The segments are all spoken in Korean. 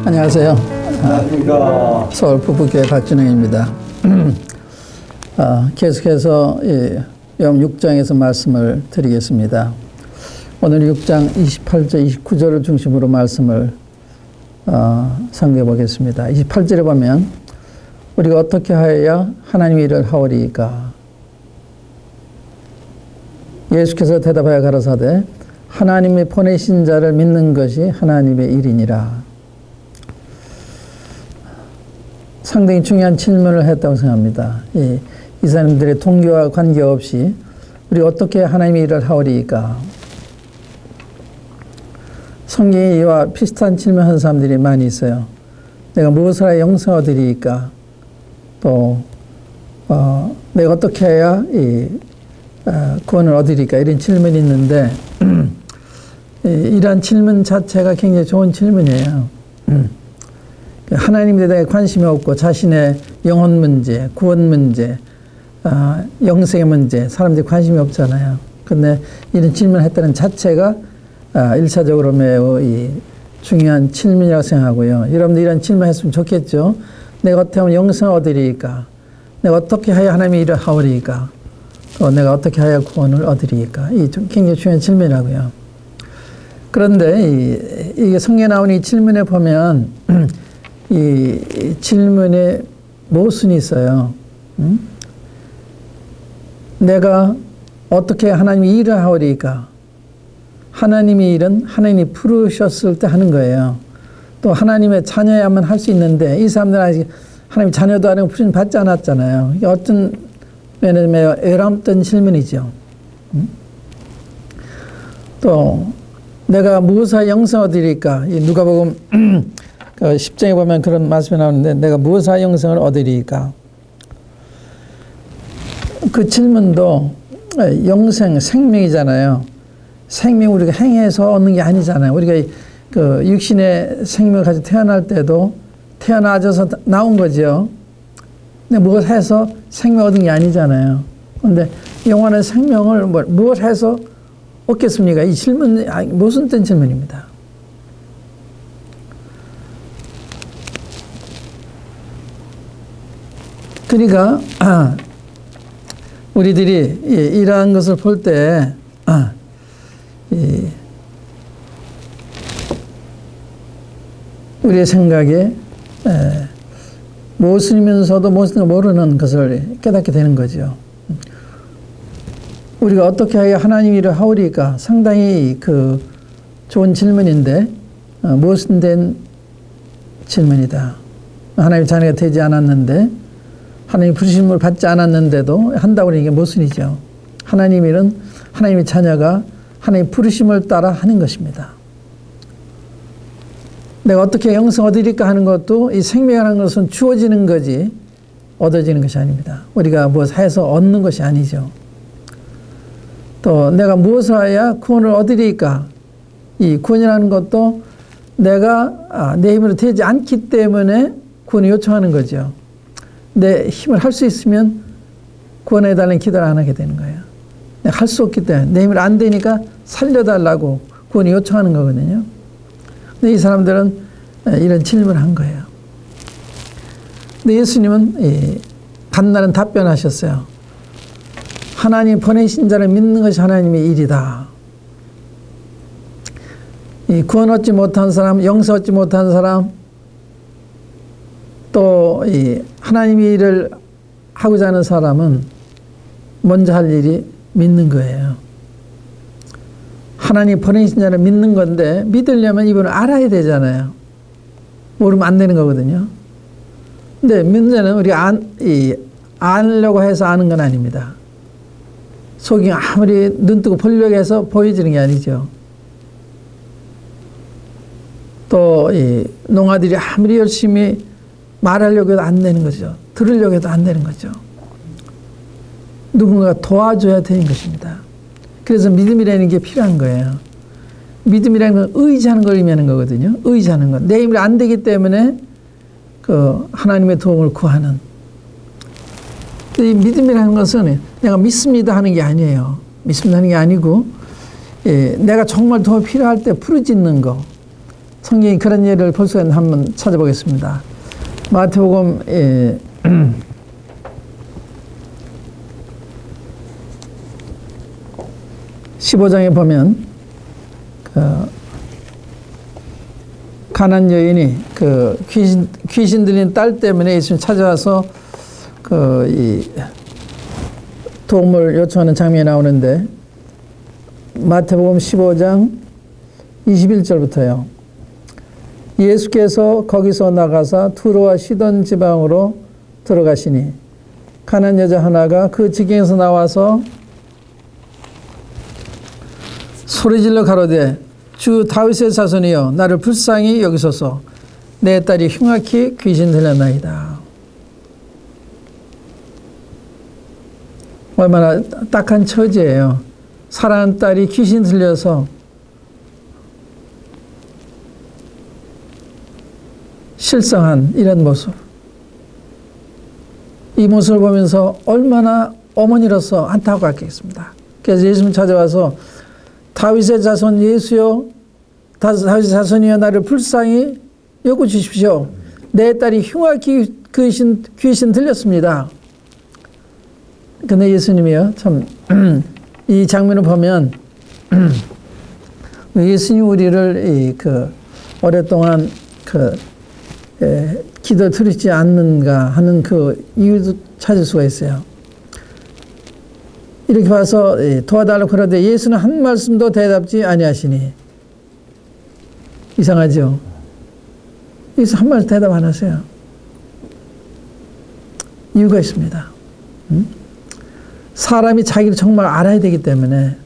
안녕하세요. 안녕하십니까. 서울 부부교회 박준영입니다. 계속해서 ዮም 6장에서 말씀을 드리겠습니다. 오늘 6장 28절, 29절을 중심으로 말씀을 상기해 보겠습니다. 28절에 보면 우리가 어떻게 하여야 하나님의 일을 하오리이까? 예수께서 대답하여 가라사대 하나님이 보내신 자를 믿는 것이 하나님의 일이니라. 상당히 중요한 질문을 했다고 생각합니다. 이 사람들의 동기와 관계없이 우리 어떻게 하나님의 일을 하오리이까? 성경에 이와 비슷한 질문하는 사람들이 많이 있어요. 내가 무엇을 하여 영생 얻으리이까? 또 내가 어떻게 해야 구원을 얻으리까? 이런 질문이 있는데 이러한 질문 자체가 굉장히 좋은 질문이에요. 하나님에 대해 관심이 없고 자신의 영혼 문제, 구원 문제, 영생의 문제, 사람들이 관심이 없잖아요. 근데 이런 질문을 했다는 자체가 일차적으로 매우 중요한 질문이라고 생각하고요. 여러분들 이런 질문 했으면 좋겠죠. 내가 어떻게 하면 영생을 얻으리이까? 내가 어떻게 해야 하나님의 일을 하오리이까? 또 내가 어떻게 해야 구원을 얻으리이까? 이 굉장히 중요한 질문이라고요. 그런데 이게 성경에 나오는 이 질문에 보면 이 질문에 모순이 있어요. 내가 어떻게 하나님의 일을 하오리이까? 하나님의 일은 하나님이 부르셨을 때 하는 거예요. 또 하나님의 자녀야만 할 수 있는데 이 사람들은 아직 하나님의 자녀도 아니고 부르심 받지 않았잖아요. 이게 어떤 면에서 매우 애람던 질문이죠. 또 내가 무엇을 영생 얻으리까? 누가복음 10장에 보면 그런 말씀이 나오는데 내가 무엇을 영생을 얻으리까? 그 질문도 영생, 생명이잖아요. 생명 우리가 행해서 얻는 게 아니잖아요. 우리가 그 육신의 생명을 가지고 태어날 때도 태어나져서 나온 거죠. 근데 무엇 해서 생명 얻은 게 아니잖아요. 그런데 영원한 생명을 무엇 해서 얻겠습니까? 이 질문, 무슨 뜬 질문입니다. 그러니까 우리들이 이러한 것을 볼 때 우리의 생각에 무엇이면서도 무엇인가 모르는 것을 깨닫게 되는 거죠. 우리가 어떻게 해야 하나님 일을 하오리까? 상당히 그 좋은 질문인데 무엇인 된 질문이다. 하나님 자녀가 되지 않았는데 하나님 부르심을 받지 않았는데도 한다고 하는 게 모순이죠. 하나님 일은 하나님의 자녀가 하나님 부르심을 따라 하는 것입니다. 내가 어떻게 영생 얻으리까 하는 것도 이 생명이라는 것은 주어지는 거지 얻어지는 것이 아닙니다. 우리가 무엇을 해서 얻는 것이 아니죠. 또 내가 무엇을 해야 구원을 얻으리까? 이 구원이라는 것도 내가 내 힘으로 되지 않기 때문에 구원을 요청하는 거죠. 내 힘을 할 수 있으면 구원해달라는 기도를 안 하게 되는 거예요. 내가 할 수 없기 때문에 내 힘을 안 되니까 살려달라고 구원을 요청하는 거거든요. 근데 이 사람들은 이런 질문을 한 거예요. 근데 예수님은 반나는 답변하셨어요. 하나님 보내신 자를 믿는 것이 하나님의 일이다. 이 구원 얻지 못한 사람, 영생 얻지 못한 사람, 또 이 하나님의 일을 하고자 하는 사람은 먼저 할 일이 믿는 거예요. 하나님 보내신 자를 믿는 건데 믿으려면 이분을 알아야 되잖아요. 모르면 안 되는 거거든요. 근데 문제는 우리가 아려고 해서 아는 건 아닙니다. 속이 아무리 눈 뜨고 보려고 해서 보여지는 게 아니죠. 또 이 농아들이 아무리 열심히 말하려고 해도 안 되는 거죠. 들으려고 해도 안 되는 거죠. 누군가가 도와줘야 되는 것입니다. 그래서 믿음이라는 게 필요한 거예요. 믿음이라는 건 의지하는 걸 의미하는 거거든요. 의지하는 것. 내 힘이 안 되기 때문에 그 하나님의 도움을 구하는. 이 믿음이라는 것은 내가 믿습니다 하는 게 아니에요. 믿습니다 하는 게 아니고 내가 정말 도움이 필요할 때 부르짖는 거. 성경이 그런 예를 볼 수 있는 한번 찾아보겠습니다. 마태복음 15장에 보면 가난 여인이 귀신 들린 딸 때문에 예수님 찾아와서 이 도움을 요청하는 장면이 나오는데 마태복음 15장 21절부터요. 예수께서 거기서 나가사 두로와 시돈 지방으로 들어가시니 가난 여자 하나가 그 지경에서 나와서 소리질러 가로되 주 다윗의 자손이여 나를 불쌍히 여기소서 내 딸이 흉악히 귀신 들렸나이다. 얼마나 딱한 처지예요. 사랑하는 딸이 귀신 들려서 실성한 이런 모습. 이 모습을 보면서 얼마나 어머니로서 안타깝겠습니다. 그래서 예수님 찾아와서 다윗의 자손 예수여 다윗의 자손이여 나를 불쌍히 여겨주십시오. 내 딸이 흉악히 귀신 들렸습니다. 근데 예수님이요 참 이 장면을 보면 예수님 우리를 오랫동안 기도 들으지 않는가 하는 그 이유도 찾을 수가 있어요. 이렇게 봐서 도와달라고 그러되 예수는 한 말씀도 대답지 아니하시니 이상하죠. 예수 한 말씀 대답 안 하세요. 이유가 있습니다. 사람이 자기를 정말 알아야 되기 때문에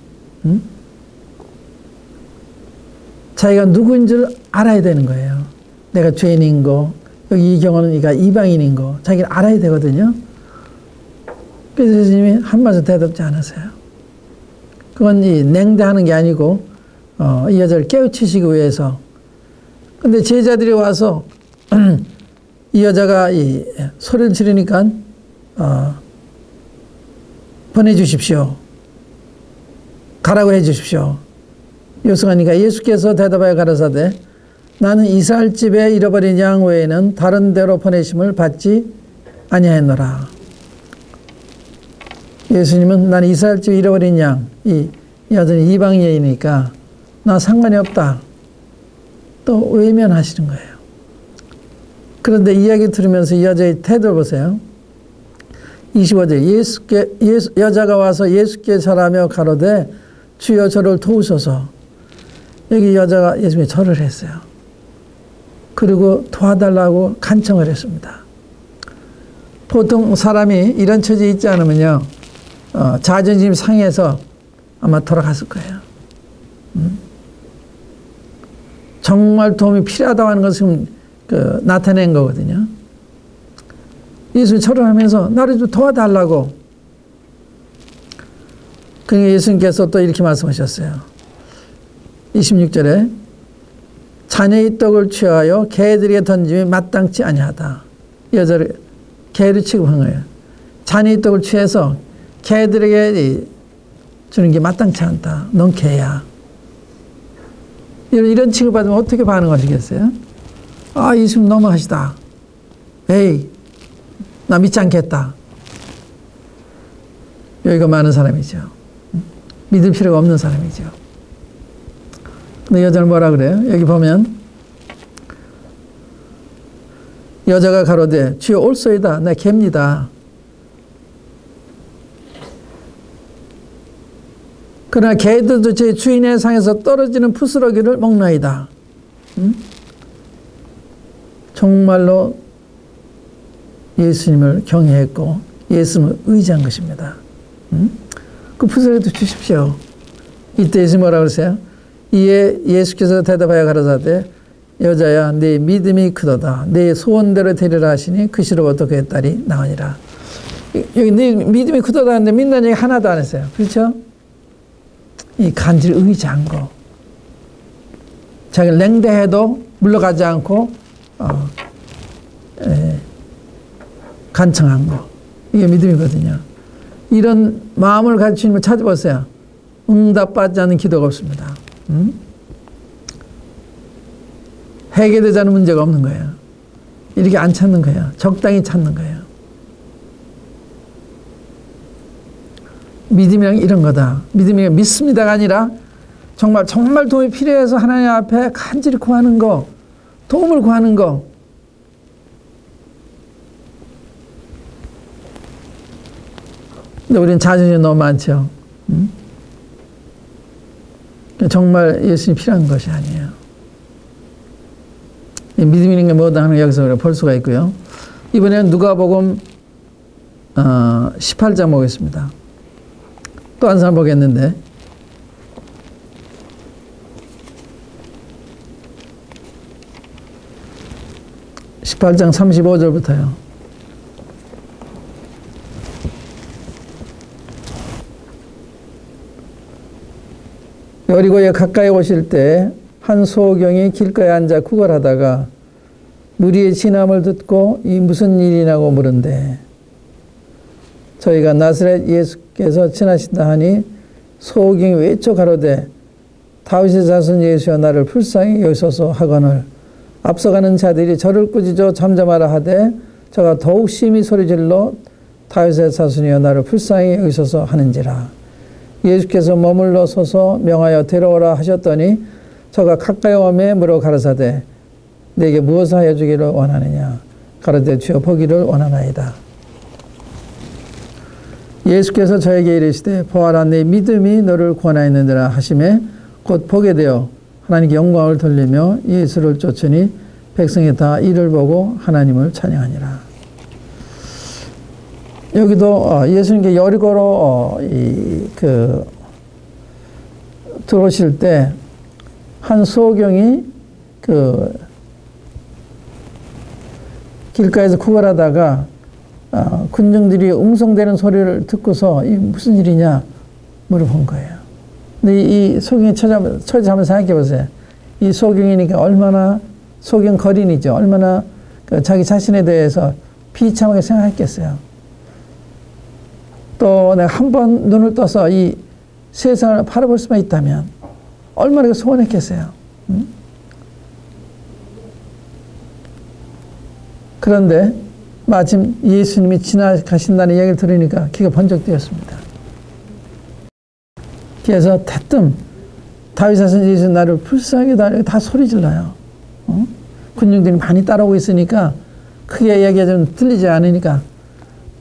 자기가 누구인 줄 알아야 되는 거예요. 내가 죄인인 거, 여기 이 경우는 네가 이방인인 거 자기를 알아야 되거든요. 그래서 예수님이 한 말씀 대답지 않으세요. 그건 냉대하는 게 아니고 이 여자를 깨우치시기 위해서. 근데 제자들이 와서 이 여자가 소리를 지르니까 보내주십시오. 가라고 해주십시오. 요승하니까 예수께서 대답하여 가라사대 나는 이스라엘 집에 잃어버린 양 외에는 다른 데로 보내심을 받지 아니하였노라. 예수님은 나는 이스라엘 집에 잃어버린 양, 이 여자는 이방인이니까 나 상관이 없다. 또 외면하시는 거예요. 그런데 이야기 들으면서 이 여자의 태도를 보세요. 25절 여자가 와서 예수께 절하며 가로되 주여 저를 도우소서. 여기 여자가 예수님이 절을 했어요. 그리고 도와달라고 간청을 했습니다. 보통 사람이 이런 처지에 있지 않으면요 자존심 상해서 아마 돌아갔을 거예요. 정말 도움이 필요하다고 하는 것을 나타낸 거거든요. 예수님 절하면서 나를 좀 도와달라고. 그러니까 예수님께서 또 이렇게 말씀하셨어요. 26절에 자녀의 떡을 취하여 개들에게 던짐이 마땅치 아니하다. 여자를 개를 취급한 거예요. 자녀의 떡을 취해서 개들에게 주는 게 마땅치 않다. 넌 개야. 이런 취급받으면 어떻게 반응하시겠어요? 아, 예수님 너무하시다. 에이, 나 믿지 않겠다. 여기가 많은 사람이죠. 믿을 필요가 없는 사람이죠. 근데 여자는 뭐라 그래요? 여기 보면 여자가 가로되 주여 올소이다. 나 개입니다. 그러나 개들도 제 주인의 상에서 떨어지는 부스러기를 먹나이다. 정말로 예수님을 경외했고 예수님을 의지한 것입니다. 그 부스러기도 주십시오. 이때 예수님 뭐라고 그러세요? 이에 예수께서 대답하여 가라사대 여자야 네 믿음이 크도다. 네 소원대로 되리라 하시니 그 시로부터 그의 딸이 나으니라. 여기 네 믿음이 크도다 하는데 믿는 얘기 하나도 안 했어요. 그렇죠? 이 간절히 의지한 거. 자기를 냉대해도 물러가지 않고 간청한 거. 이게 믿음이거든요. 이런 마음을 가진 주님을 찾아보세요. 응답받지 않는 기도가 없습니다. 해결되지 않은 문제가 없는 거예요. 이렇게 안 찾는 거예요. 적당히 찾는 거예요. 믿음이란 이런 거다. 믿음이 믿습니다가 아니라 정말 도움이 필요해서 하나님 앞에 간절히 구하는 거, 도움을 구하는 거. 근데 우리는 자존심이 너무 많죠. 정말 예수님이 필요한 것이 아니에요. 믿음이라는 게 뭐다 하는 걸 여기서 우리가 볼 수가 있고요. 이번에는 누가복음 18장 보겠습니다. 또 한 사람 보겠는데, (18장) 35절부터요. 여리고에 가까이 오실 때 한 소경이 길가에 앉아 구걸하다가 무리의 진함을 듣고 이 무슨 일이냐고 물은데, 저희가 나사렛 예수께서 지나신다 하니 소경이 외쳐 가로되 다윗의 자손 예수여 나를 불쌍히 여기소서 하거늘 앞서가는 자들이 저를 꾸짖어 잠잠하라 하되 저가 더욱 심히 소리질러 다윗의 자손이여 나를 불쌍히 여기소서 하는지라. 예수께서 머물러 서서 명하여 데려오라 하셨더니 저가 가까이 오매 물어 가라사대 내게 무엇을 하여 주기를 원하느냐. 가로되 주여 보기를 원하나이다. 예수께서 저에게 이르시되 보아라 내 믿음이 너를 구원하였느니라 하시매 곧 보게 되어 하나님께 영광을 돌리며 예수를 쫓으니 백성이 다 이를 보고 하나님을 찬양하니라. 여기도 예수님께 여리고로 들어오실 때 한 소경이 길가에서 구걸하다가 군중들이 웅성대는 소리를 듣고서 이 무슨 일이냐 물어본 거예요. 근데 이 소경의 처지 한번 생각해 보세요. 이 소경이니까 얼마나 소경 거린이죠. 얼마나 자기 자신에 대해서 비참하게 생각했겠어요. 또 내가 한번 눈을 떠서 이 세상을 바라볼 수만 있다면 얼마나 소원했겠어요. 그런데 마침 예수님이 지나가신다는 이야기를 들으니까 귀가 번쩍 뜨였습니다. 그래서 대뜸 다윗 자손 예수 나를 불쌍하게 다 소리 질러요. 군중들이 많이 따라오고 있으니까 크게 이야기가 좀 들리지 않으니까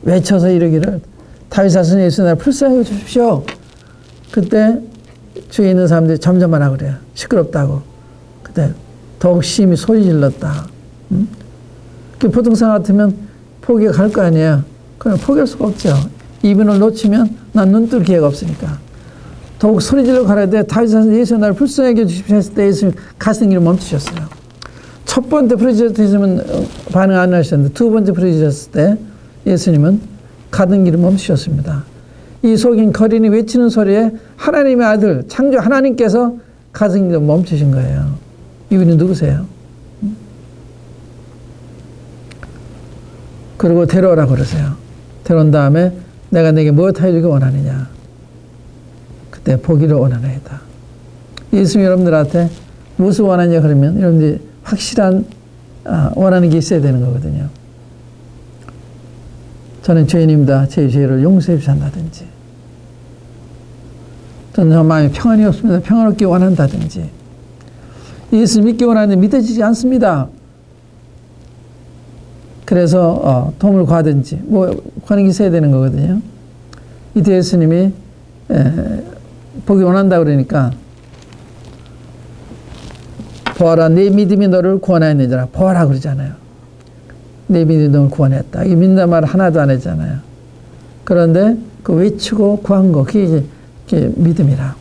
외쳐서 이러기를 다윗 자손 예수 나를 불쌍하게 주십시오. 그때 주위에 있는 사람들이 잠잠하라고 그래요. 시끄럽다고. 그때 더욱 심히 소리 질렀다. 보통 사람 같으면 포기가 갈 거 아니에요. 그럼 포기할 수가 없죠. 이분을 놓치면 난 눈 뜰 기회가 없으니까. 더욱 소리 질러 가라야 돼. 다윗 자손 예수 나를 불쌍하게 주십시오 했을 때 예수님 가시는 길을 멈추셨어요. 첫 번째 부르짖으시면 반응 안 하셨는데 두 번째 부르짖었을 때 예수님은 가던 길을 멈추셨습니다. 이 속인 거린이 외치는 소리에 하나님의 아들 창조 하나님께서 가던 길을 멈추신 거예요. 이분이 누구세요? 그리고 데려오라고 그러세요. 데려온 다음에 내가 내게 무엇 하여주기 원하느냐. 그때 보기를 원하나이다. 예수님이 여러분들한테 무엇을 원하냐 그러면 여러분들이 확실한 원하는 게 있어야 되는 거거든요. 저는 죄인입니다. 제 죄를 용서해 주신다든지, 저는 저 마음에 평안이 없습니다. 평안 얻기 원한다든지, 예수 믿기 원하는데 믿어지지 않습니다. 그래서 도움을 구하든지 뭐 구하는 게 있어야 되는 거거든요. 이때 예수님이 보기 원한다 그러니까 보아라 내 믿음이 너를 구원하였느니라. 보아라 그러잖아요. 내 믿음이 너를 구원했다. 이 믿는 말 하나도 안 했잖아요. 그런데 그 외치고 구한 거 그게 이제 믿음이라.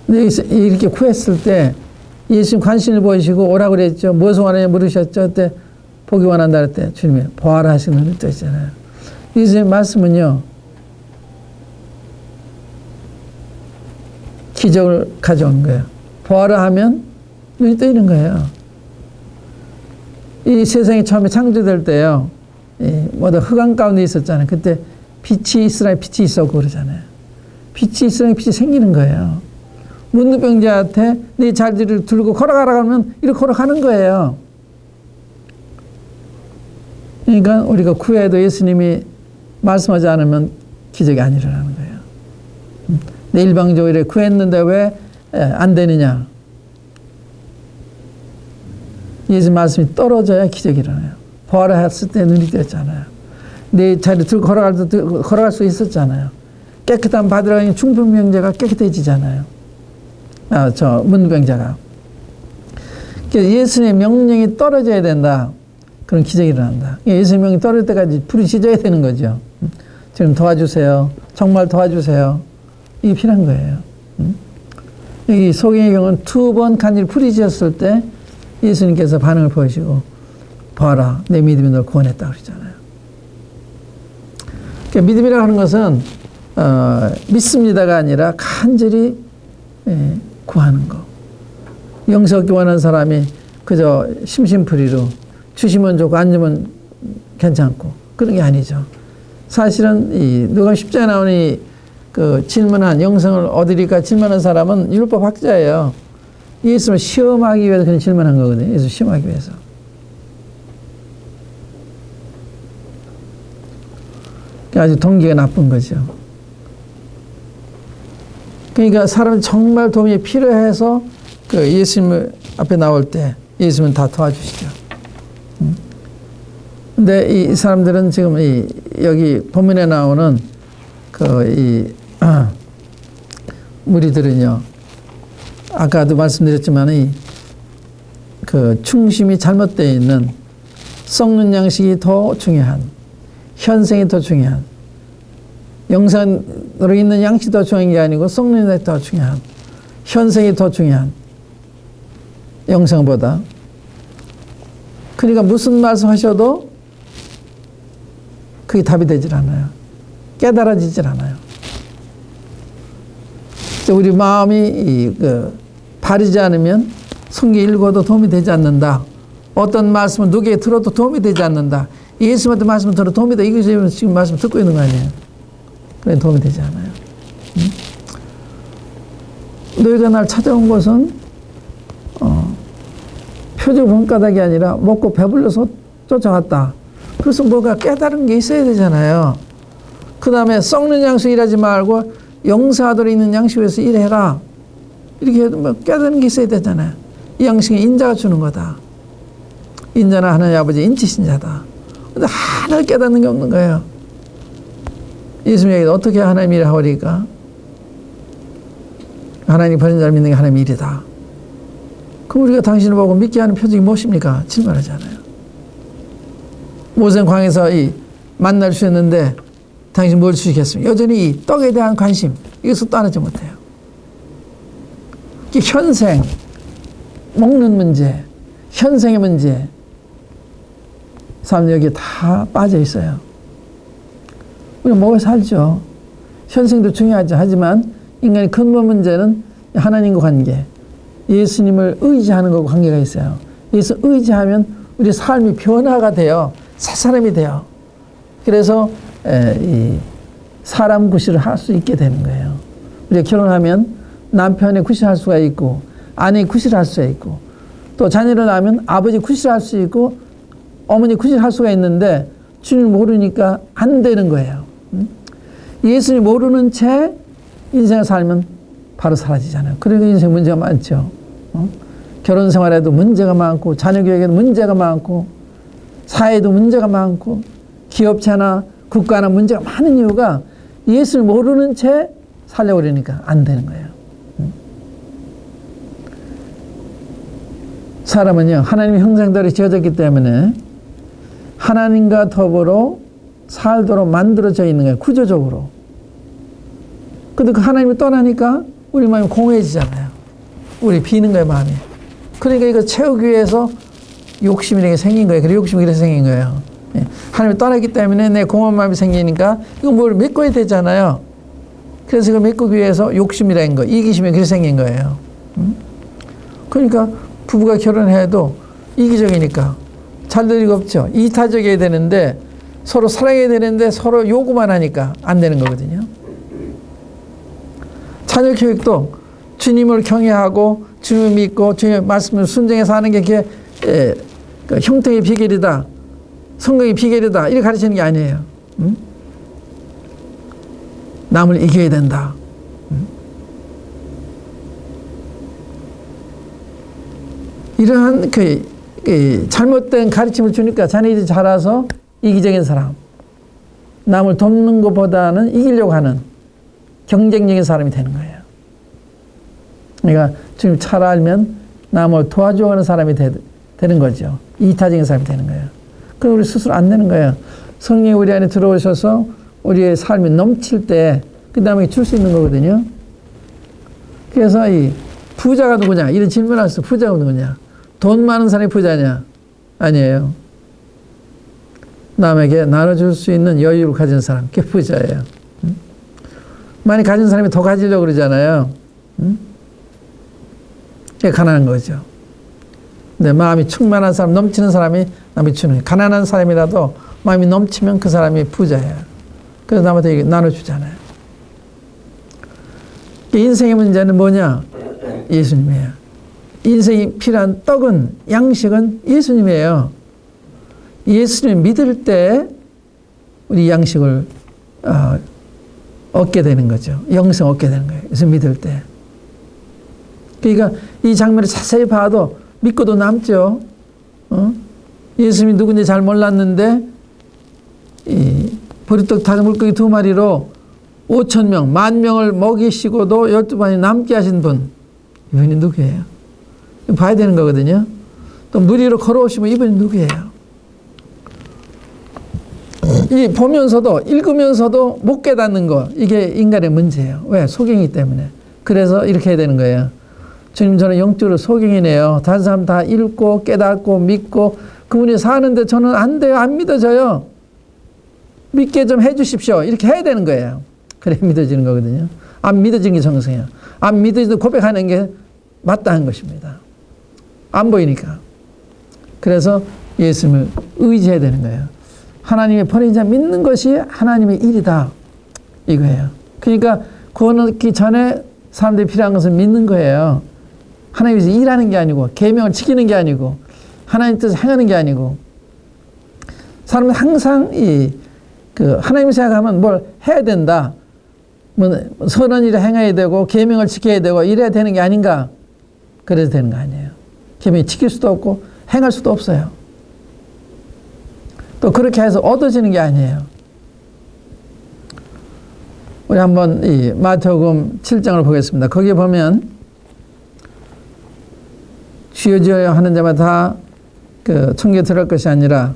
근데 이렇게 구했을 때 예수님 관심을 보이시고 오라고 그랬죠. 무엇을 원하냐 물으셨죠. 그때 보기 원한다 그랬대. 주님이 보아라 하시는 눈이 뜨잖아요. 예수님 말씀은요, 기적을 가져온 거예요. 보아라 하면 눈이 뜨이는 거예요. 이 세상이 처음에 창조될 때요, 뭐다 흑암 가운데 있었잖아요. 그때 빛이 있으라 빛이 있었고 그러잖아요. 빛이 있으라 빛이 생기는 거예요. 문둥병자한테 네 자리를 들고 걸어가라 하면 이렇게 걸어가는 거예요. 그러니까 우리가 구해도 예수님이 말씀하지 않으면 기적이 안 일어나는 거예요. 내 일방적으로 구했는데 왜 안 되느냐. 예수 말씀이 떨어져야 기적이 일어나요. 부활했을 때 눈이 띄었잖아요. 내 자리 들고 걸어갈 수 있었잖아요. 깨끗한 받으라니 중풍병자가 깨끗해지잖아요. 저 문둥병자가. 예수님의 명령이 떨어져야 된다. 그런 기적이 일어난다. 예수님의 명령이 떨어질 때까지 불이 지져야 되는 거죠. 지금 도와주세요. 정말 도와주세요. 이게 필요한 거예요. 여기 소경의 경우는 2번 간절히 불이 지었을 때 예수님께서 반응을 보이시고 봐라 내 믿음이 널 구원했다 그러잖아요. 그러니까 믿음이라고 하는 것은 믿습니다가 아니라 간절히 구하는 거. 영생 얻기 원하는 사람이 그저 심심풀이로 주시면 좋고 안 주면 괜찮고 그런 게 아니죠. 사실은 이 누가 10장에 나오니 그 질문한 영생을 얻으리까 질문한 사람은 율법 학자예요. 예수를 시험하기 위해서 그냥 질문한 거거든요. 예수 시험하기 위해서. 아주 동기가 나쁜 거죠. 그러니까 사람이 정말 도움이 필요해서 그 예수님 앞에 나올 때 예수님은 다 도와주시죠. 근데 이 사람들은 지금 여기 본문에 나오는 무리들은요, 아까도 말씀드렸지만 그 충심이 잘못되어 있는 썩는 양식이 더 중요한, 현생이 더 중요한, 영생으로 있는 양식이 더 중요한 게 아니고 썩는 양식이 더 중요한, 현생이 더 중요한 영생보다. 그러니까 무슨 말씀하셔도 그게 답이 되질 않아요. 깨달아지질 않아요. 우리 마음이 바르지 않으면 성경 읽어도 도움이 되지 않는다. 어떤 말씀을 누구에게 들어도 도움이 되지 않는다. 예수님한테 말씀을 들어도 도움이 돼. 이거 지금 말씀 듣고 있는 거 아니에요. 그래 도움이 되지 않아요. 너희가 날 찾아온 것은 표적 본가닥이 아니라 먹고 배불러서 쫓아왔다. 그래서 뭐가 깨달은 게 있어야 되잖아요. 그 다음에 썩는 양식 일하지 말고 영사하도록 있는 양식에서 일해라. 이렇게 해도 뭐 깨달은 게 있어야 되잖아요. 이 양식은 인자가 주는 거다. 인자는 하나님 아버지 인치신자다. 근데 하나 깨닫는 게 없는 거예요. 예수님에게 어떻게 하나님 일을 하오리까? 하나님 버린 자를 믿는 게 하나님 일이다. 그럼 우리가 당신을 보고 믿게 하는 표적이 무엇입니까? 질문하잖아요. 모세는 광에서 만나를 주셨는데 당신 뭘 주시겠습니까? 여전히 이 떡에 대한 관심, 이것을 떠나지 못해요. 현생, 먹는 문제, 현생의 문제, 사람들이 여기에 다 빠져 있어요. 우리가 먹어 살죠. 현생도 중요하죠. 하지만 인간의 근본 문제는 하나님과 관계, 예수님을 의지하는 것과 관계가 있어요. 예수 의지하면 우리 삶이 변화가 돼요. 새 사람이 돼요. 그래서 이 사람 구실을 할 수 있게 되는 거예요. 우리가 결혼하면 남편의 구실을 할 수가 있고 아내의 구실을 할 수가 있고 또 자녀를 낳으면 아버지 구실을 할 수 있고 어머니 구실을 할 수가 있는데 주님을 모르니까 안 되는 거예요. 예수님 모르는 채 인생을 살면 바로 사라지잖아요. 그러니까 인생 문제가 많죠. 결혼 생활에도 문제가 많고 자녀 교육에도 문제가 많고 사회에도 문제가 많고 기업체나 국가나 문제가 많은 이유가 예수를 모르는 채 살려고 그러니까 안 되는 거예요. 사람은요, 하나님의 형상대로 지어졌기 때문에 하나님과 더불어 살도록 만들어져 있는 거예요. 구조적으로. 근데 그 하나님이 떠나니까 우리 마음이 공허해지잖아요. 우리 비는 거예요, 마음이. 그러니까 이거 채우기 위해서 욕심이라는 게 생긴 거예요. 그래서 욕심이 그래서 생긴 거예요. 하나님이 떠나기 때문에 내 공허한 마음이 생기니까 이거 뭘 메꿔야 되잖아요. 그래서 이걸 메꾸기 위해서 욕심이라는 거, 이기심이 그래서 생긴 거예요. 그러니까 부부가 결혼해도 이기적이니까 잘 될 리가 없죠. 이타적이어야 되는데 서로 사랑해야 되는데 서로 요구만 하니까 안 되는 거거든요. 자녀 교육도 주님을 경외하고 주님을 믿고 주님의 말씀을 순종해 사는 게 그게 그 형통의 비결이다. 성공의 비결이다. 이렇게 가르치는 게 아니에요. 남을 이겨야 된다. 이러한 그 잘못된 가르침을 주니까 자네들이 자라서 이기적인 사람, 남을 돕는 것보다는 이기려고 하는 경쟁적인 사람이 되는 거예요. 그러니까 주님 잘 알면 남을 도와주려고 하는 사람이 되는 거죠. 이타적인 사람이 되는 거예요. 그럼 우리 스스로 안 되는 거예요. 성령이 우리 안에 들어오셔서 우리의 삶이 넘칠 때 그 다음에 줄 수 있는 거거든요. 그래서 이 부자가 누구냐? 이런 질문을 하셨어. 부자가 누구냐? 돈 많은 사람이 부자냐? 아니에요. 남에게 나눠줄 수 있는 여유를 가진 사람, 그게 부자예요. 많이 가진 사람이 더 가지려고 그러잖아요. 그게 가난한 거죠. 근데 마음이 충만한 사람, 넘치는 사람이 남이 주는 거예요. 가난한 사람이라도 마음이 넘치면 그 사람이 부자예요. 그래서 남한테 나눠주잖아요. 인생의 문제는 뭐냐? 예수님이에요. 인생이 필요한 떡은, 양식은 예수님이에요. 예수님 믿을 때 우리 양식을 얻게 되는 거죠. 영생 얻게 되는 거예요. 예수님 믿을 때. 그러니까 이 장면을 자세히 봐도 믿고도 남죠. 예수님이 누군지 잘 몰랐는데 이 보리떡 다섯 물고기 2마리로 5,000명, 10,000명을 먹이시고도 12반이 남게 하신 분, 이분이 누구예요? 봐야 되는 거거든요. 또 물 위로 걸어오시면 이분이 누구예요? 이 보면서도 읽으면서도 못 깨닫는 거, 이게 인간의 문제예요. 왜? 소경이기 때문에. 그래서 이렇게 해야 되는 거예요. 주님, 저는 영적으로 소경이네요. 다른 사람 다 읽고 깨닫고 믿고 그분이 사는데 저는 안 돼요. 안 믿어져요. 믿게 좀 해주십시오. 이렇게 해야 되는 거예요. 그래 믿어지는 거거든요. 안 믿어지는 게 정성이에요. 안 믿어지도 고백하는 게 마땅한 것입니다. 안 보이니까. 그래서 예수님을 의지해야 되는 거예요. 하나님의 버린 자 믿는 것이 하나님의 일이다. 이거예요. 그러니까 구원 얻기 전에 사람들이 필요한 것은 믿는 거예요. 하나님께서 일하는 게 아니고 계명을 지키는 게 아니고 하나님 뜻을 행하는 게 아니고 사람은 항상 하나님 생각하면 뭘 해야 된다. 뭐 선한 일을 행해야 되고 계명을 지켜야 되고 이래야 되는 게 아닌가. 그래서 되는 거 아니에요. 계명을 지킬 수도 없고 행할 수도 없어요. 또 그렇게 해서 얻어지는 게 아니에요. 우리 한번 이 마태복음 7장을 보겠습니다. 거기에 보면 주여 하는 자마다 그 천국에 들어갈 것이 아니라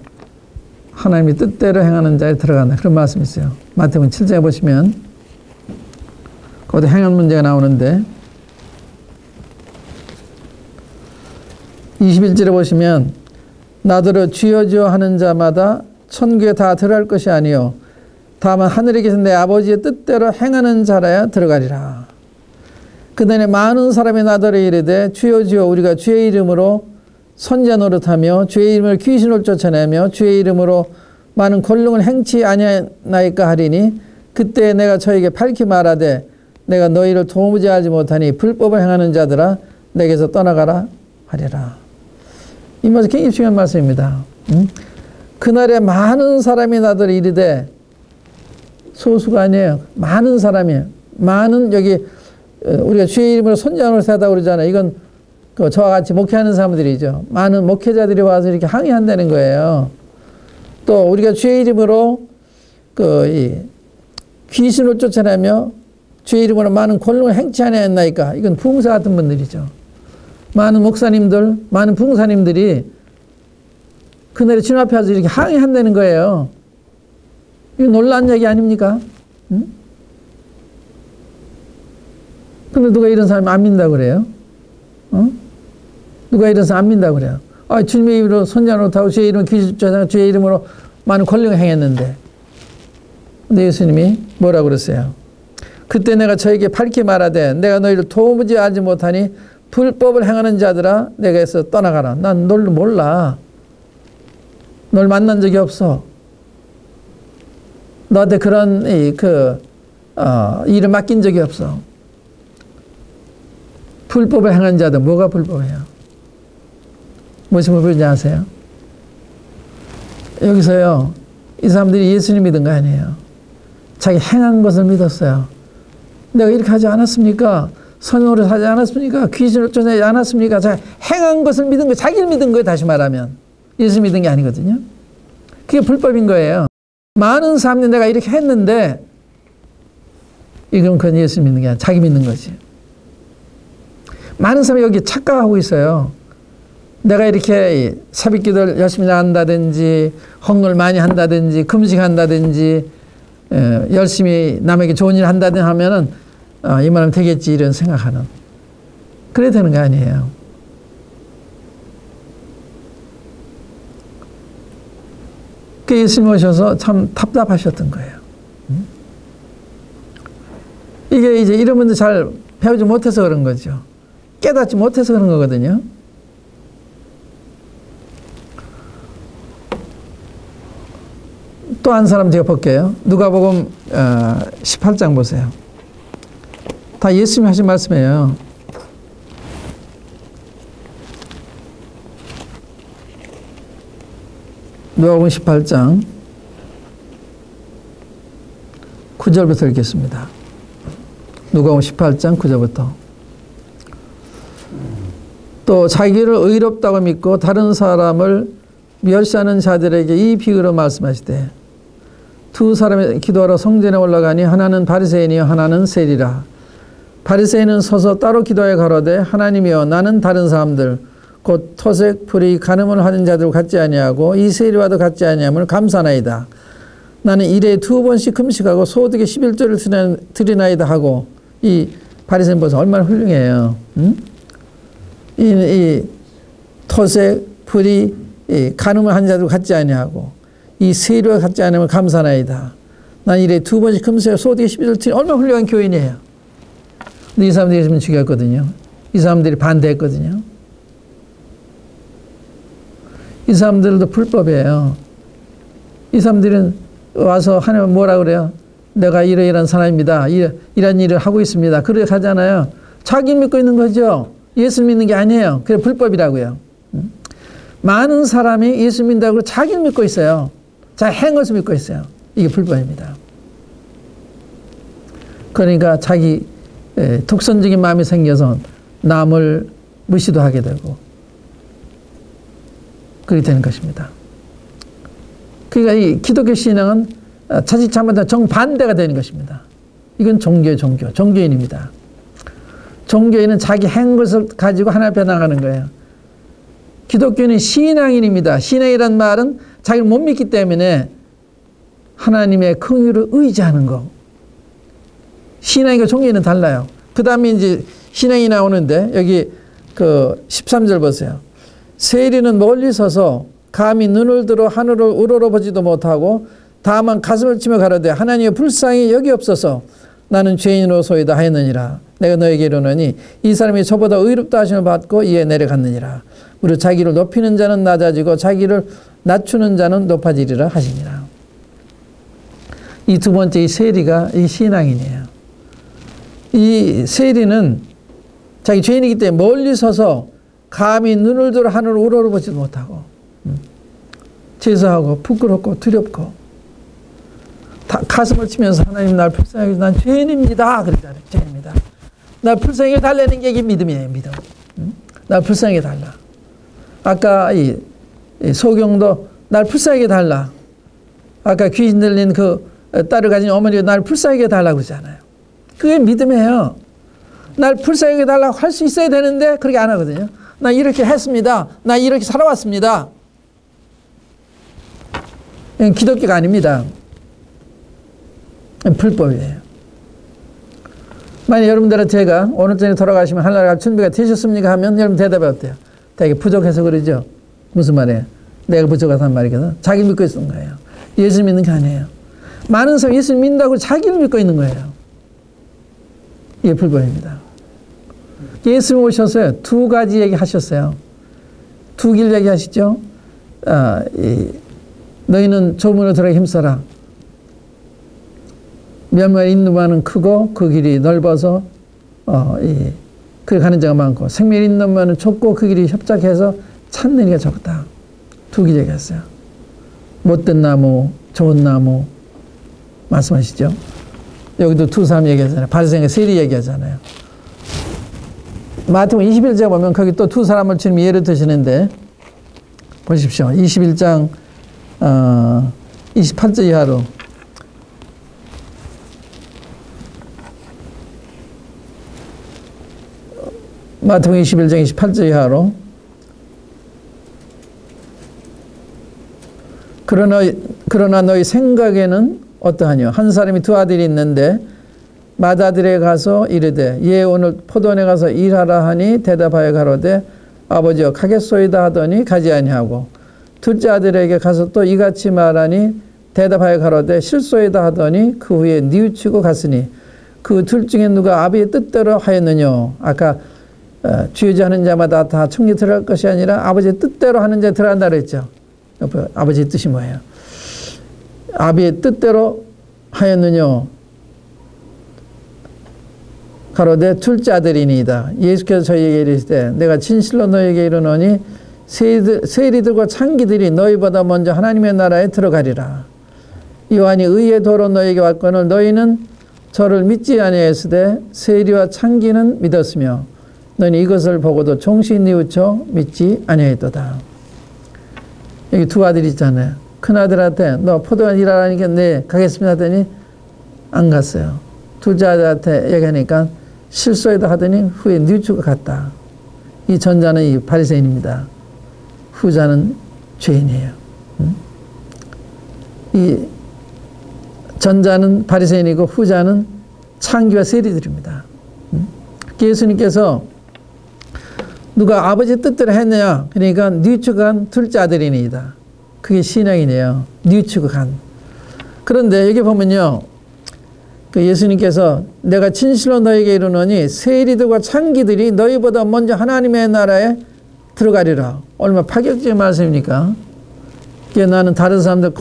하나님의 뜻대로 행하는 자에 들어간다. 그런 말씀이 있어요. 마태복음 7장에 보시면 거기도 행한 문제가 나오는데 21절에 보시면 나더러 주여 주여 하는 자마다 천국에 다 들어갈 것이 아니요 다만 하늘에 계신 내 아버지의 뜻대로 행하는 자라야 들어가리라. 그날에 많은 사람이 나더러 이르되 주여 주여 우리가 주의 이름으로 선지자 노릇하며 주의 이름으로 귀신을 쫓아내며 주의 이름으로 많은 권능을 행치 아니하나이까 하리니 그때 내가 저에게 밝히 말하되 내가 너희를 도무지 알지 못하니 불법을 행하는 자들아 내게서 떠나가라 하리라. 이 말씀 굉장히 중요한 말씀입니다. 그날에 많은 사람이 나더러 이르되 소수가 아니에요. 많은 사람이에요. 많은 여기 우리가 주의 이름으로 선지자를 세다고 그러잖아요. 이건 저와 같이 목회하는 사람들이죠. 많은 목회자들이 와서 이렇게 항의한다는 거예요. 또 우리가 주의 이름으로 귀신을 쫓아내며 주의 이름으로 많은 권능을 행치 아니하였나이까. 이건 부흥사 같은 분들이죠. 많은 목사님들, 많은 부흥사님들이 그날에 주님 앞에 와서 이렇게 항의한다는 거예요. 이거 놀라운 얘기 아닙니까? 응? 근데 누가 이런 사람이 안 믿는다고 그래요? 누가 이런 사람 안 믿는다고 그래요? 주님의 이름으로 선지자 노릇하고 주의 이름으로 귀신 쫓아내고 주의 이름으로 많은 권능을 행했는데. 근데 예수님이 뭐라고 그랬어요? 그때 내가 저에게 밝히 말하되 내가 너희를 도무지 알지 못하니 불법을 행하는 자들아 내게서 떠나가라. 난 널 몰라. 널 만난 적이 없어. 너한테 그런 일을 맡긴 적이 없어. 불법을 행한 자들, 뭐가 불법이에요? 무엇이 불법인지 아세요? 여기서요, 이 사람들이 예수님 믿은 거 아니에요. 자기 행한 것을 믿었어요. 내가 이렇게 하지 않았습니까? 선호를 하지 않았습니까? 귀신을 쫓아내지 않았습니까? 자기 행한 것을 믿은 거, 자기를 믿은 거예요, 다시 말하면. 예수 믿은 게 아니거든요. 그게 불법인 거예요. 많은 사람들이 내가 이렇게 했는데, 이건 그건 예수 믿는 게 아니라 자기 믿는 거지. 많은 사람이 여기 착각하고 있어요. 내가 이렇게 새벽기도를 열심히 한다든지, 헌금을 많이 한다든지, 금식한다든지, 열심히 남에게 좋은 일 한다든지 하면은, 이만하면 되겠지, 이런 생각하는. 그래야 되는 거 아니에요. 그 예수님 오셔서 참 답답하셨던 거예요. 이게 이제 이런 분들 잘 배우지 못해서 그런 거죠. 깨닫지 못해서 그런 거거든요. 또 한 사람 제가 볼게요. 누가복음 18장 보세요. 다 예수님이 하신 말씀이에요. 누가복음 18장 9절부터 읽겠습니다. 누가복음 18장 9절부터. 또 자기를 의롭다고 믿고 다른 사람을 멸시하는 자들에게 이 비유로 말씀하시되 두 사람이 기도하러 성전에 올라가니 하나는 바리새인이요 하나는 세리라. 바리새인은 서서 따로 기도하여 가로되 하나님이여 나는 다른 사람들 곧 토색 불의 간음을 하는 자들 같지 아니하고 이 세리와도 같지 아니함을 감사나이다. 나는 일에 2번씩 금식하고 소득의 11조를 드리나이다 하고. 이 바리새인 보세요. 얼마나 훌륭해요. 응? 이 토색 불의 간음을 하는 자들 같지 아니하고 이 세리와 같지 않으면 감사나이다. 난 일에 2번씩 금식하고 소득의 11조를 드리나이다. 얼마나 훌륭한 교인이에요. 근데 이 사람들이 있으면 죽였거든요. 이 사람들이 반대했거든요. 이 사람들도 불법이에요. 이 사람들은 와서 하나님 뭐라 그래요? 내가 이러이러한 사람입니다. 이런 일을 하고 있습니다. 그렇게 하잖아요. 자기 믿고 있는 거죠. 예수 믿는 게 아니에요. 그게 불법이라고요. 많은 사람이 예수 믿는다고 자기를 믿고 있어요. 자, 행것을 믿고 있어요. 이게 불법입니다. 그러니까 자기 독선적인 마음이 생겨서 남을 무시도 하게 되고 그렇게 되는 것입니다. 그러니까 이 기독교 신앙은 자칫 잘못하면 정반대가 되는 것입니다. 이건 종교예요, 종교. 종교인입니다. 종교인은 자기 한 것을 가지고 하나 앞에 나가는 거예요. 기독교는 신앙인입니다. 신앙이란 말은 자기를 못 믿기 때문에 하나님의 긍휼을 의지하는 거. 신앙과 종교인은 달라요. 그 다음에 이제 신앙이 나오는데 여기 그 13절 보세요. 세리는 멀리 서서 감히 눈을 들어 하늘을 우러러보지도 못하고 다만 가슴을 치며 가로되 하나님의 불쌍히 여기옵소서 나는 죄인으로소이다 하였느니라. 내가 너에게 이르노니 이 사람이 저보다 의롭다 하심을 받고 이에 내려갔느니라. 무릇 자기를 높이는 자는 낮아지고 자기를 낮추는 자는 높아지리라 하시니라. 이 두 번째 이 세리가 이 신앙인이에요. 이 세리는 자기 죄인이기 때문에 멀리 서서 감히 눈을 들어 하늘을 우러러보지도 못하고 죄송하고 부끄럽고 두렵고 가슴을 치면서 하나님 날 불쌍히 여기서 난 죄인입니다. 그러잖아요. 죄인입니다. 날 불쌍히 달라는 게 이게 믿음이에요. 믿음. 날 불쌍히 달라. 아까 이 소경도 날 불쌍히 달라. 아까 귀신 들린 그 딸을 가진 어머니가 날 불쌍히 달라고 그러잖아요. 그게 믿음이에요. 날 불쌍히 달라고 할 수 있어야 되는데 그렇게 안 하거든요. 나 이렇게 했습니다. 나 이렇게 살아왔습니다. 이건 기독교가 아닙니다. 불법이에요. 만약 여러분들은 제가 오늘 저녁에 돌아가시면 하늘나라 갈 준비가 되셨습니까? 하면 여러분 대답이 어때요? 되게 부족해서 그러죠? 무슨 말이에요? 내가 부족하단 말이거든. 자기 믿고 있는 거예요. 예수 믿는 게 아니에요. 많은 사람이 예수 믿는다고 자기를 믿고 있는 거예요. 이게 불법입니다. 예수님 오셔서요, 두 가지 얘기 하셨어요. 두 길 얘기 하시죠? 너희는 좁은 들어 힘써라. 멸망에 있는 바는 크고 그 길이 넓어서 그 가는 자가 많고 생명 있는 면은 좁고 그 길이 협착해서 찾는 이가 적다. 두 개 얘기했어요. 못된 나무, 좋은 나무 말씀하시죠. 여기도 두 사람 얘기하잖아요. 바리새인과 세리 얘기하잖아요. 마태복음 21장 보면 거기 또 두 사람을 주님 예를 드시는데 보십시오. 21장 28절 이하로 마태복음 21장 28절 이하로 그러나 너희 생각에는 어떠하뇨? 한 사람이 두 아들이 있는데 맏아들에 가서 이르되 얘 오늘 포도원에 가서 일하라 하니 대답하여 가로되 아버지여 가겠소이다 하더니 가지 아니하고 둘째 아들에게 가서 또 이같이 말하니 대답하여 가로되 실소이다 하더니 그 후에 뉘우치고 갔으니 그 둘 중에 누가 아버지의 뜻대로 하였느뇨? 아까 주의하는 자마다 다 청리 들어갈 것이 아니라 아버지의 뜻대로 하는 자 들어간다 그랬죠. 아버지의 뜻이 뭐예요? 아버지의 뜻대로 하였느뇨? 가로되 둘째 아들이니이다. 예수께서 저희에게 이르시되 내가 진실로 너희에게 이르노니 세리들과 창기들이 너희보다 먼저 하나님의 나라에 들어가리라. 요한이 의의 도로 너희에게 왔거늘 너희는 저를 믿지 아니하였으되 세리와 창기는 믿었으며 너희는 이것을 보고도 종시 뉘우쳐 믿지 아니하였도다. 여기 두 아들이 있잖아요. 큰 아들한테 너 포도원 일하라니까 네 가겠습니다 하더니 안 갔어요. 둘째 아들한테 얘기하니까 실소이다 하더니 후에 뉘우치고 갔다. 이 전자는 이 바리새인입니다. 후자는 죄인이에요. 이 전자는 바리새인이고 후자는 창기와 세리들입니다. 예수님께서 누가 아버지 뜻대로 했느냐? 그러니까 뉘우치고 간 둘째 아들이니이다. 그게 신앙이네요. 뉘우치고 간. 그런데 여기 보면요. 그 예수님께서 내가 진실로 너에게 이르노니 세리들과 창기들이 너희보다 먼저 하나님의 나라에 들어가리라. 얼마나 파격적인 말씀입니까? 이게 나는 다른 사람들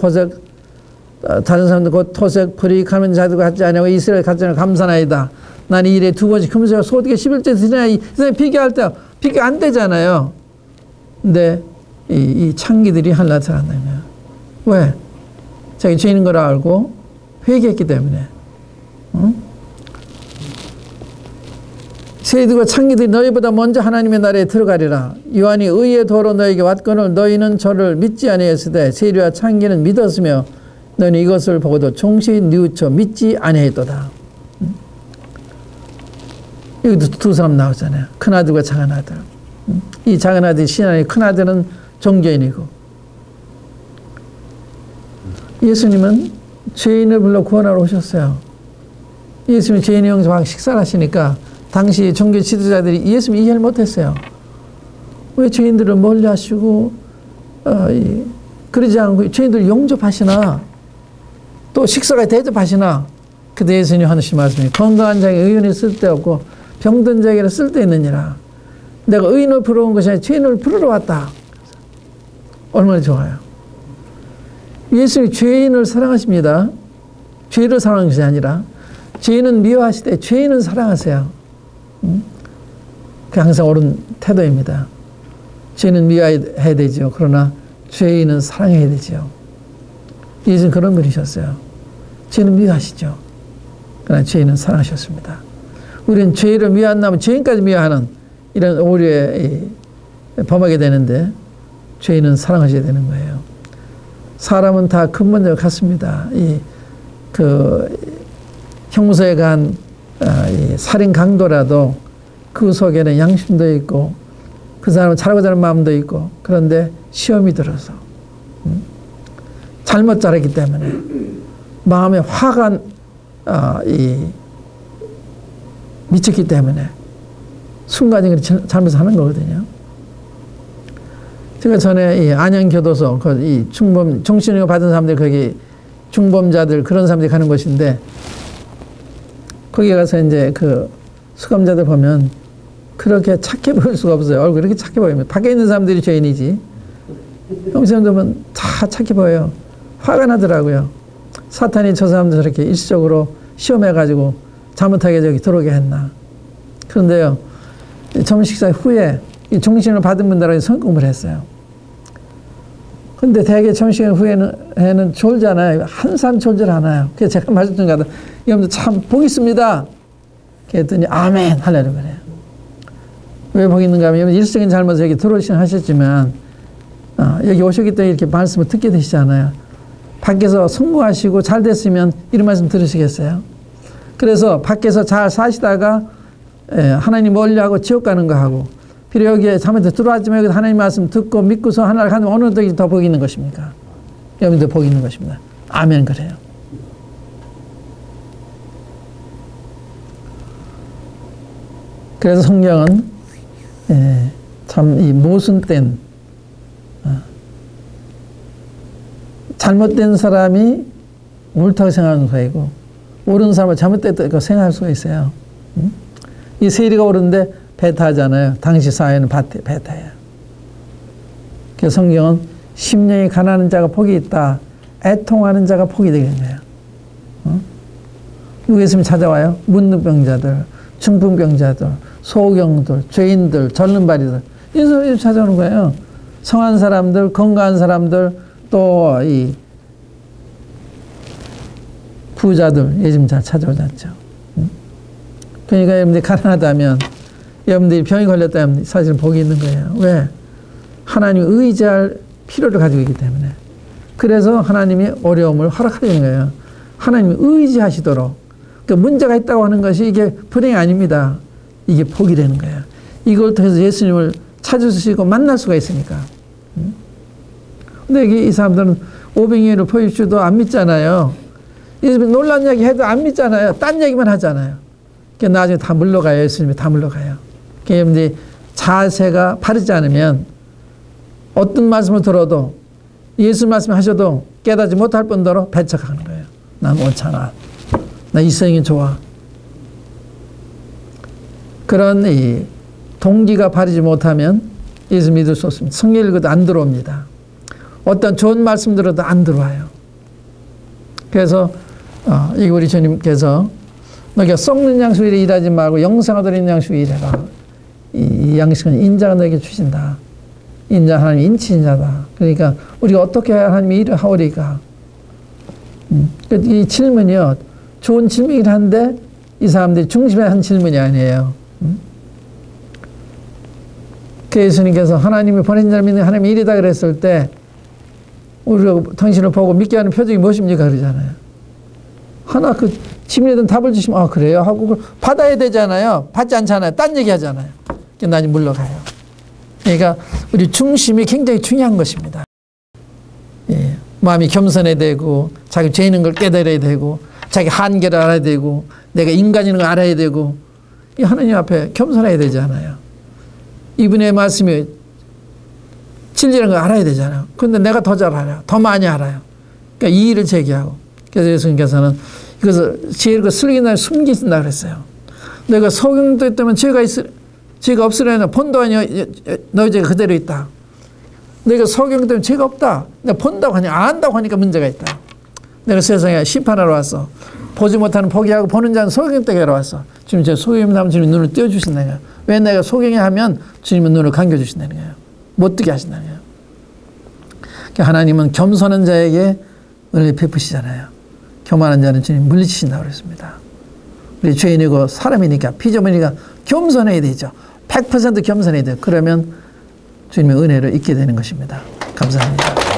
곧 토색, 불이익하는 자들과 같지 아니하고 이스라엘 같지 않고 감사나이다. 나는 이 일에 두 번씩 금세와 소득에 11째 드리나 이 세상에 비교할 때 비교 안 되잖아요. 근데 이 창기들이 하늘나라에 들어간다는 거야. 왜? 자기 죄인인 걸 알고 회개했기 때문에. 응? 세리들과 창기들이 너희보다 먼저 하나님의 나라에 들어가리라. 요한이 의의 도로 너에게 왔거늘 너희는 저를 믿지 아니하였으되 세리와 창기는 믿었으며 너희는 이것을 보고도 종시 뉘우쳐 믿지 아니하였도다. 여기도 두 사람 나오잖아요. 큰아들과 작은아들. 이 작은아들이 신앙이, 큰아들은 종교인이고 예수님은 죄인을 불러 구원하러 오셨어요. 예수님이 죄인의 형제와 식사를 하시니까 당시 종교 지도자들이 예수님 이해를 못했어요. 왜 죄인들을 멀리 하시고 그러지 않고 죄인들 용접하시나 또 식사가 대접하시나. 그때 예수님이 하시는 말씀이 건강한 자에게 의인이 쓸데없고 병든 자에게는 쓸데있느니라. 내가 의인을 부러운 것이 아니라 죄인을 부르러 왔다. 얼마나 좋아요. 예수님이 죄인을 사랑하십니다. 죄를 사랑하는 것이 아니라 죄인은 미워하시되 죄인은 사랑하세요. 그게 항상 옳은 태도입니다. 죄인은 미워해야 되죠. 그러나 죄인은 사랑해야 되죠. 예수는 그런 분이셨어요. 죄인은 미워하시죠. 그러나 죄인은 사랑하셨습니다. 우리는 죄를 미워한다면 죄인까지 미워하는 이런 오류에 범하게 되는데 죄인은 사랑하셔야 되는 거예요. 사람은 다 근본적으로 같습니다. 형무소에 간 살인 강도라도 그 속에는 양심도 있고 그 사람은 잘하고자 하는 마음도 있고 그런데 시험이 들어서 잘못 자랐기 때문에 마음에 화가 미쳤기 때문에 순간적으로 잘못을 하는 거거든요. 제가 전에 안양교도소, 이 정신의료 받은 사람들, 거기 중범자들, 그런 사람들이 가는 곳인데, 거기 가서 이제 그 수감자들 보면 그렇게 착해 보일 수가 없어요. 얼굴이 그렇게 착해 보이면. 밖에 있는 사람들이 죄인이지. 형사님들 보면 다 착해 보여요. 화가 나더라고요. 사탄이 저 사람들 저렇게 일시적으로 시험해가지고 잘못하게 저기 들어오게 했나. 그런데요, 점심 식사 후에 이 종신을 받은 분들하고 성금을 했어요. 근데 대개 점심 후에는 졸잖아요. 한참 졸질 않아요. 그래서 제가 말씀 가다 여러분들 참 복 있습니다. 그랬더니 아멘 하려고 그래요. 왜 복 있는가 하면 일적인 잘못을 여기 들어오시긴 하셨지만 여기 오셨기 때문에 이렇게 말씀을 듣게 되시잖아요. 밖에서 성공하시고 잘 됐으면 이런 말씀 들으시겠어요? 그래서 밖에서 잘 사시다가 하나님 멀리하고 지옥 가는 거 하고 비록 여기에 잘못해 들어왔지만 여기서 하나님 말씀 듣고 믿고서 하나를 가면 어느 쪽이 더 복이 있는 것입니까? 여러분들 복이 있는 것입니다. 아멘 그래요. 그래서 성경은 참 이 모순된 잘못된 사람이 옳다고 생각하는 거이고 옳은 사람은 잘못됐다고 생각할 수가 있어요. 이 세리가 옳은데 배타하잖아요. 당시 사회는 배타예요. 그래서 성경은 심령이 가난한 자가 복이 있다. 애통하는 자가 복이 되는 거예요. 누구 있으면 찾아와요? 문둥병자들, 중풍병자들, 소경들, 죄인들, 절름발이들 이런 사람이 찾아오는 거예요. 성한 사람들, 건강한 사람들, 또 이 부자들 요즘 잘 찾아오지 않죠. 그러니까 여러분들이 가난하다면 여러분들이 병이 걸렸다면 사실 복이 있는 거예요. 왜? 하나님이 의지할 필요를 가지고 있기 때문에. 그래서 하나님이 어려움을 허락하시는 거예요. 하나님이 의지하시도록. 그러니까 문제가 있다고 하는 것이 이게 불행이 아닙니다. 이게 복이 되는 거예요. 이걸 통해서 예수님을 찾을 수 있고 만날 수가 있으니까. 근데 이 사람들은 오병이어를 보십시오도 안 믿잖아요. 예수님이 놀란 얘기 해도 안 믿잖아요. 딴 얘기만 하잖아요. 그러니까 나중에 다 물러가요. 예수님이 다 물러가요. 그러니까 자세가 바르지 않으면 어떤 말씀을 들어도 예수 말씀 하셔도 깨닫지 못할 뿐더러 배척하는 거예요. 난 옳잖아. 나 이성이 좋아. 그런 이 동기가 바르지 못하면 예수 믿을 수 없습니다. 성경 읽어도 안 들어옵니다. 어떤 좋은 말씀 들어도 안 들어와요. 그래서 이 우리 주님께서 너희가 썩는 양식으로 일하지 말고 영생하도록 양식으로 일해라. 이 양식은 인자가 너에게 주신다. 인자 하나님 인치인자다. 그러니까 우리가 어떻게 해야 하나님이 일을 하오리까? 이 질문이요. 좋은 질문이긴 한데 이 사람들이 중심에 한 질문이 아니에요. 그 예수님께서 하나님이 보낸 자를 믿는 하나님의 일이다 그랬을 때 우리가 당신을 보고 믿게 하는 표정이 무엇입니까? 그러잖아요. 하나 그 질문에 답을 주시면 그래요 하고 받아야 되잖아요. 받지 않잖아요. 딴 얘기 하잖아요. 그러니까 나중에 물러가요. 그러니까 우리 중심이 굉장히 중요한 것입니다. 예. 마음이 겸손해야 되고 자기 죄 있는 걸 깨달아야 되고 자기 한계를 알아야 되고 내가 인간인 걸 알아야 되고 이 하나님 앞에 겸손해야 되잖아요. 이분의 말씀이 진리라는 걸 알아야 되잖아요. 그런데 내가 더 잘 알아요. 더 많이 알아요. 그러니까 이의를 제기하고 그래서 예수님께서는 이것을 죄를 슬기는 날 숨기신다 그랬어요. 내가 소경도 있다면 죄가 없으려나 본도 아니야 너희 죄가 그대로 있다. 내가 소경 때문에 죄가 없다. 내가 본다고 하니 안 한다고 하니까 문제가 있다. 내가 세상에 심판하러 왔어. 보지 못하는 포기하고 보는 자는 소경 때문에 왔어. 주님 제가 소경이면 하면 주님 눈을 띄워주신다는 거예요. 왜 내가 소경이 하면 주님은 눈을 감겨주신다는 거예요. 못 뜨게 하신다는 거예요. 그러니까 하나님은 겸손한 자에게 은혜 베푸시잖아요. 교만한 자는 주님 물리치신다고 그랬습니다. 우리 죄인이고 사람이니까 피조물이니까 겸손해야 되죠. 100% 겸손해야 돼요. 그러면 주님의 은혜를 잊게 되는 것입니다. 감사합니다.